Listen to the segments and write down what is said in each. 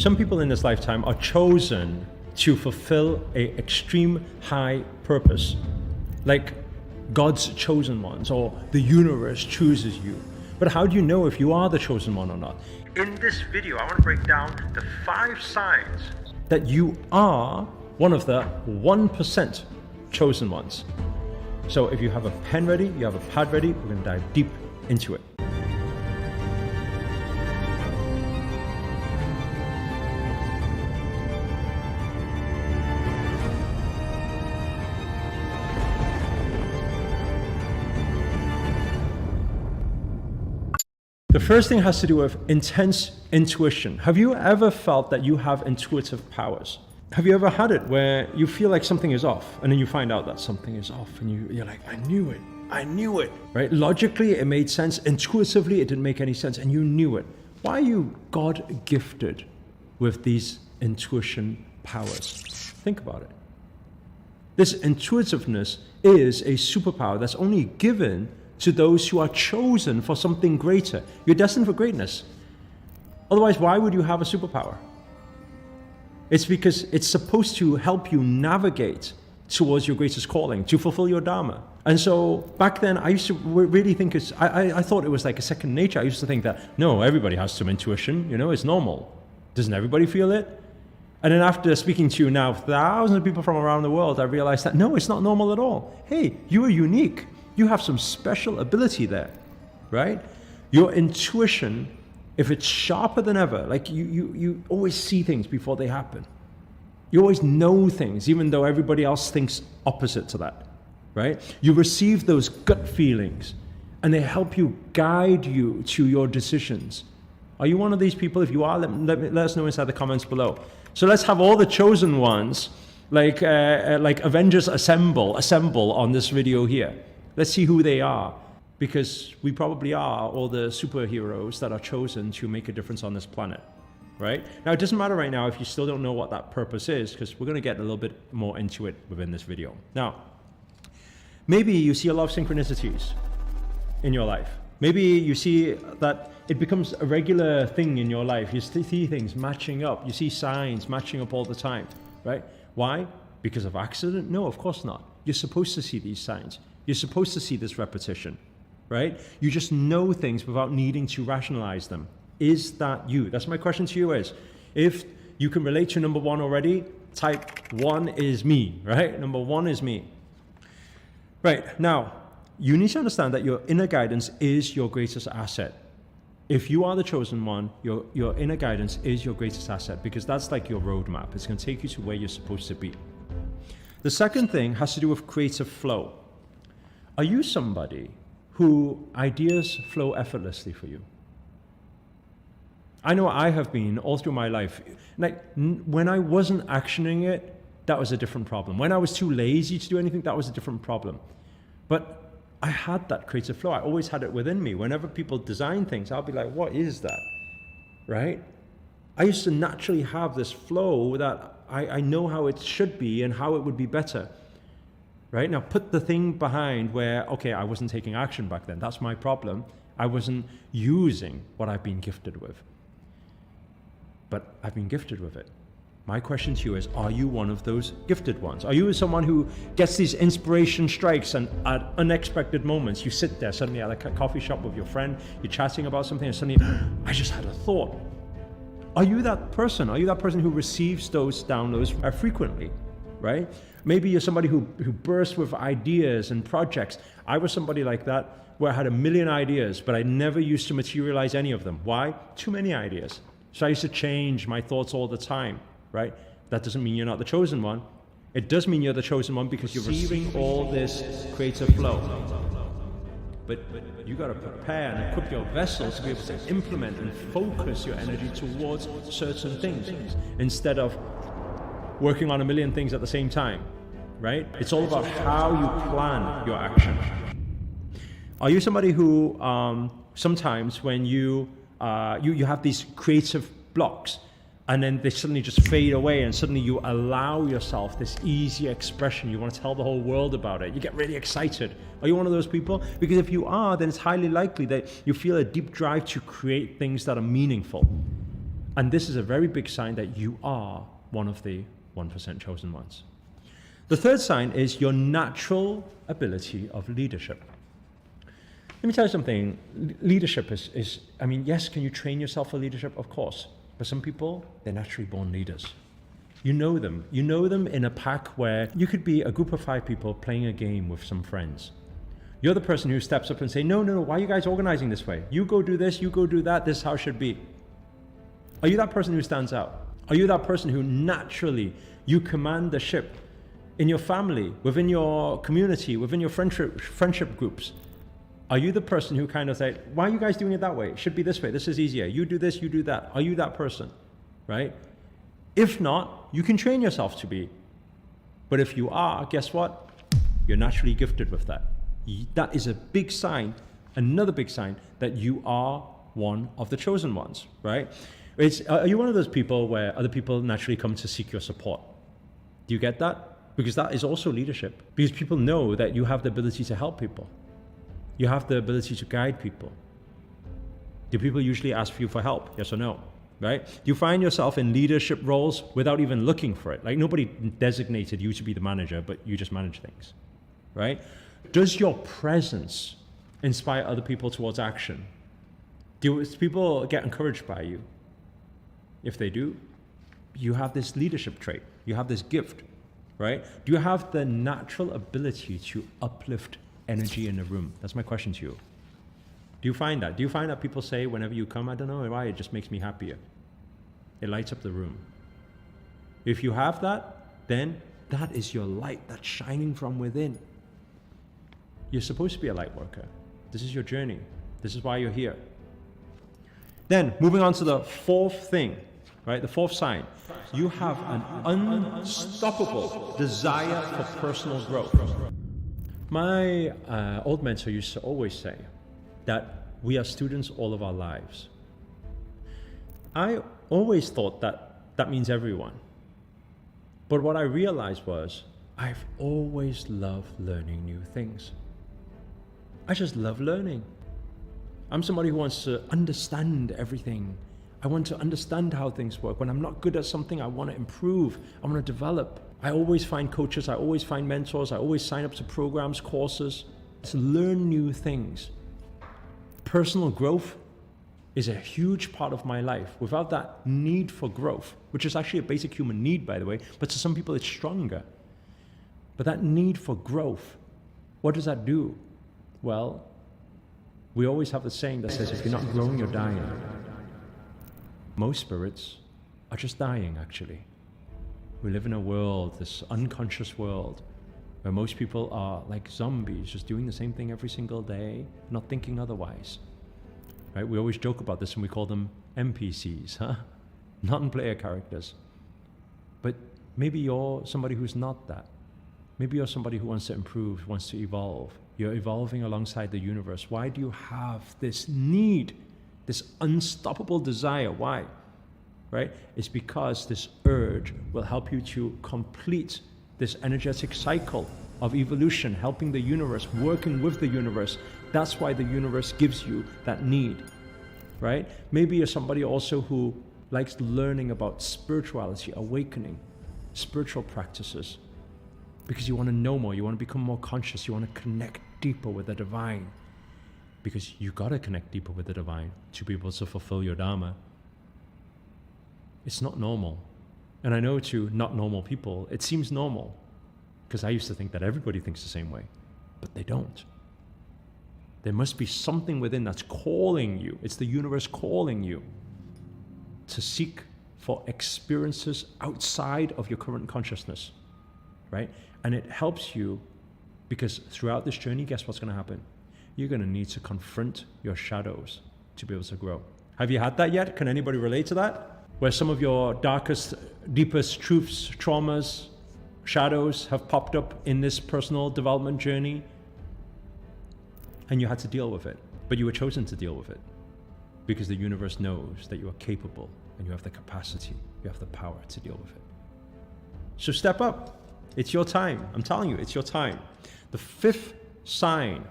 Some people in this lifetime are chosen to fulfill a extreme high purpose, like God's chosen ones, or the universe chooses you. But how do you know if you are the chosen one or not? In this video, I want to break down the 5 signs that you are one of the 1% chosen ones. So if you have a pen ready, you have a pad ready, we're going to dive deep into it. The first thing has to do with intense intuition. Have you ever felt that you have intuitive powers? Have you ever had it where you feel like something is off and then you find out that something is off and you're like, I knew it, right? Logically, it made sense. Intuitively, it didn't make any sense and you knew it. Why are you God gifted with these intuition powers? Think about it. This intuitiveness is a superpower that's only given to those who are chosen for something greater. You're destined for greatness. Otherwise, why would you have a superpower? It's because it's supposed to help you navigate towards your greatest calling, to fulfill your dharma. And so back then, I used to really think I thought it was like a second nature. I used to think that, no, everybody has some intuition, it's normal. Doesn't everybody feel it? And then after speaking to you now, thousands of people from around the world, I realized that, no, it's not normal at all. Hey, you are unique. You have some special ability there, right? Your intuition, if it's sharper than ever, like you always see things before they happen. You always know things, even though everybody else thinks opposite to that, right? You receive those gut feelings and they help you guide you to your decisions. Are you one of these people? If you are, let us know inside the comments below. So let's have all the chosen ones, like Avengers assemble on this video here. Let's see who they are, because we probably are all the superheroes that are chosen to make a difference on this planet, right? Now, it doesn't matter right now if you still don't know what that purpose is, because we're going to get a little bit more into it within this video. Now, maybe you see a lot of synchronicities in your life. Maybe you see that it becomes a regular thing in your life. You see things matching up. You see signs matching up all the time, right? Why? Because of accident? No, of course not. You're supposed to see these signs. You're supposed to see this repetition, right? You just know things without needing to rationalize them. Is that you? That's my question to you is, if you can relate to number 1 already, type 1 is me, right? Number 1 is me. Right, now, you need to understand that your inner guidance is your greatest asset. If you are the chosen one, your inner guidance is your greatest asset, because that's like your roadmap. It's going to take you to where you're supposed to be. The second thing has to do with creative flow. Are you somebody who ideas flow effortlessly for you? I know I have been all through my life. Like when I wasn't actioning it, that was a different problem. When I was too lazy to do anything, that was a different problem. But I had that creative flow. I always had it within me. Whenever people design things, I'll be like, what is that? Right? I used to naturally have this flow that I know how it should be and how it would be better. Right? Now put the thing behind where, okay, I wasn't taking action back then. That's my problem. I wasn't using what I've been gifted with. But I've been gifted with it. My question to you is, are you one of those gifted ones? Are you someone who gets these inspiration strikes and at unexpected moments, you sit there suddenly at a coffee shop with your friend, you're chatting about something and suddenly, I just had a thought. Are you that person? Are you that person who receives those downloads frequently, right? Maybe you're somebody who bursts with ideas and projects. I was somebody like that where I had a million ideas, but I never used to materialize any of them. Why? Too many ideas. So I used to change my thoughts all the time, right? That doesn't mean you're not the chosen one. It does mean you're the chosen one because you're receiving all this creative flow. But you got to prepare and equip your vessels to be able to implement and focus your energy towards certain things instead of working on a million things at the same time, right? It's all about how you plan your action. Are you somebody who sometimes when you have these creative blocks and then they suddenly just fade away and suddenly you allow yourself this easy expression, you want to tell the whole world about it, you get really excited? Are you one of those people? Because if you are, then it's highly likely that you feel a deep drive to create things that are meaningful. And this is a very big sign that you are one of the 1% chosen ones. The third sign is your natural ability of leadership. Let me tell you something. Leadership is, I mean, yes, can you train yourself for leadership? Of course. But some people, they're naturally born leaders. You know them. You know them in a pack where you could be a group of 5 people playing a game with some friends. You're the person who steps up and say, no, why are you guys organizing this way? You go do this, you go do that, this is how it should be. Are you that person who stands out? Are you that person who naturally, you command the ship in your family, within your community, within your friendship groups? Are you the person who kind of say, why are you guys doing it that way? It should be this way, this is easier. You do this, you do that. Are you that person, right? If not, you can train yourself to be. But if you are, guess what? You're naturally gifted with that. That is a big sign, another big sign that you are one of the chosen ones, right? Are you one of those people where other people naturally come to seek your support? Do you get that? Because that is also leadership. Because people know that you have the ability to help people. You have the ability to guide people. Do people usually ask for you for help? Yes or no? Right? Do you find yourself in leadership roles without even looking for it? Like nobody designated you to be the manager, but you just manage things, right? Does your presence inspire other people towards action? Do people get encouraged by you? If they do, you have this leadership trait. You have this gift, right? Do you have the natural ability to uplift energy in a room? That's my question to you. Do you find that? Do you find that people say whenever you come, I don't know why, it just makes me happier. It lights up the room. If you have that, then that is your light that's shining from within. You're supposed to be a light worker. This is your journey. This is why you're here. Then, moving on to the fourth thing, right? The fourth sign. You have an unstoppable desire for personal growth. My old mentor used to always say that we are students all of our lives. I always thought that that means everyone. But what I realized was I've always loved learning new things. I just love learning. I'm somebody who wants to understand everything. I want to understand how things work. When I'm not good at something, I want to improve. I want to develop. I always find coaches. I always find mentors. I always sign up to programs, courses to learn new things. Personal growth is a huge part of my life. Without that need for growth, which is actually a basic human need, by the way, but to some people it's stronger. But that need for growth, what does that do? Well, we always have the saying that says, if you're not growing, you're dying. Most spirits are just dying, actually. We live in a world, this unconscious world, where most people are like zombies, just doing the same thing every single day, not thinking otherwise. Right? We always joke about this and we call them NPCs, huh? Non-player characters. But maybe you're somebody who's not that. Maybe you're somebody who wants to improve, wants to evolve. You're evolving alongside the universe. Why do you have this need, this unstoppable desire? Why? Right? It's because this urge will help you to complete this energetic cycle of evolution, helping the universe, working with the universe. That's why the universe gives you that need, right? Maybe you're somebody also who likes learning about spirituality, awakening, spiritual practices, because you want to know more, you want to become more conscious, you want to connect deeper with the divine, because you got to connect deeper with the divine to be able to fulfill your dharma. It's not normal. And I know to not normal people, it seems normal, because I used to think that everybody thinks the same way, but they don't. There must be something within that's calling you. It's the universe calling you to seek for experiences outside of your current consciousness, right? And it helps you because throughout this journey, guess what's going to happen? You're going to need to confront your shadows to be able to grow. Have you had that yet? Can anybody relate to that? Where some of your darkest, deepest truths, traumas, shadows have popped up in this personal development journey, and you had to deal with it, but you were chosen to deal with it because the universe knows that you are capable and you have the capacity, you have the power to deal with it. So step up. It's your time. I'm telling you, it's your time. The fifth sign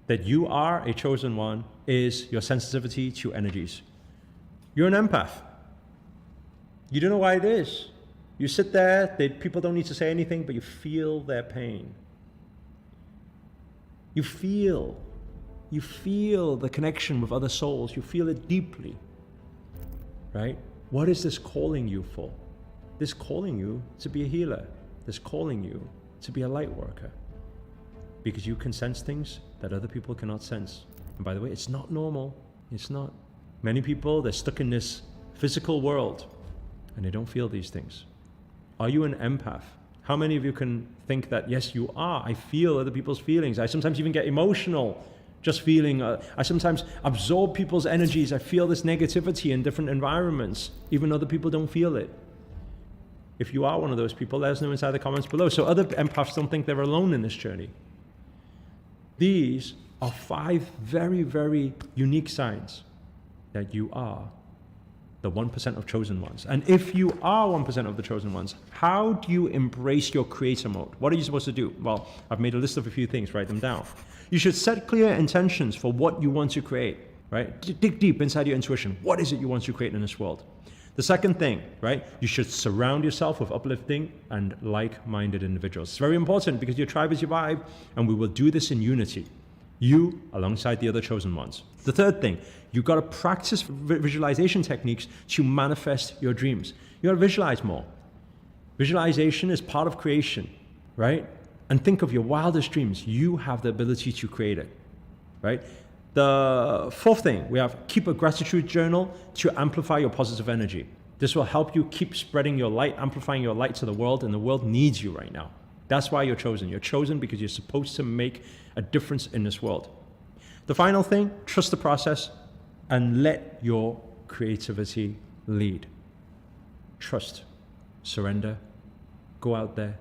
that you are a chosen one is your sensitivity to energies. You're an empath. You don't know why it is. You sit there, people don't need to say anything, but you feel their pain. You feel the connection with other souls. You feel it deeply, right? What is this calling you for? This calling you to be a healer. This calling you to be a light worker. Because you can sense things that other people cannot sense. And by the way, it's not normal. It's not. Many people, they're stuck in this physical world and they don't feel these things. Are you an empath? How many of you can think that, yes, you are. I feel other people's feelings. I sometimes even get emotional just feeling. I sometimes absorb people's energies. I feel this negativity in different environments, even other people don't feel it. If you are one of those people, let us know inside the comments below. So other empaths don't think they're alone in this journey. These are 5 very, very unique signs that you are the 1% of chosen ones. And if you are 1% of the chosen ones, how do you embrace your creator mode? What are you supposed to do? Well, I've made a list of a few things, write them down. You should set clear intentions for what you want to create, right? Dig deep inside your intuition. What is it you want to create in this world? The second thing, right? You should surround yourself with uplifting and like-minded individuals. It's very important because your tribe is your vibe, and we will do this in unity. You alongside the other chosen ones. The third thing, you've got to practice visualization techniques to manifest your dreams. You got to visualize more. Visualization is part of creation, right? And think of your wildest dreams. You have the ability to create it, right? The fourth thing, we have keep a gratitude journal to amplify your positive energy. This will help you keep spreading your light, amplifying your light to the world, and the world needs you right now. That's why you're chosen. You're chosen because you're supposed to make a difference in this world. The final thing, trust the process and let your creativity lead. Trust, surrender, go out there,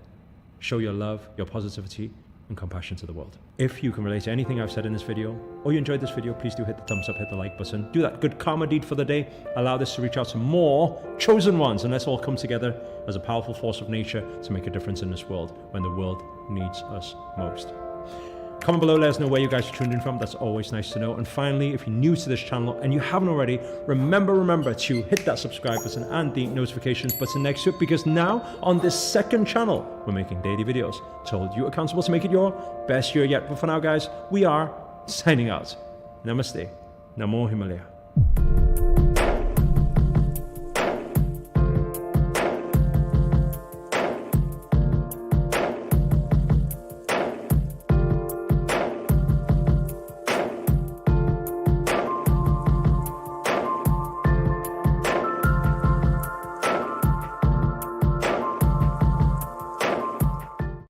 show your love, your positivity, and compassion to the world. If you can relate to anything I've said in this video, or you enjoyed this video, please do hit the thumbs up, hit the like button. Do that good karma deed for the day. Allow this to reach out to more chosen ones, and let's all come together as a powerful force of nature to make a difference in this world when the world needs us most. Comment below, let us know where you guys are tuned in from. That's always nice to know. And finally, if you're new to this channel and you haven't already, remember to hit that subscribe button and the notifications button next to it, because now on this second channel, we're making daily videos to hold you accountable to make it your best year yet. But for now, guys, we are signing out. Namaste. Namo Himalaya.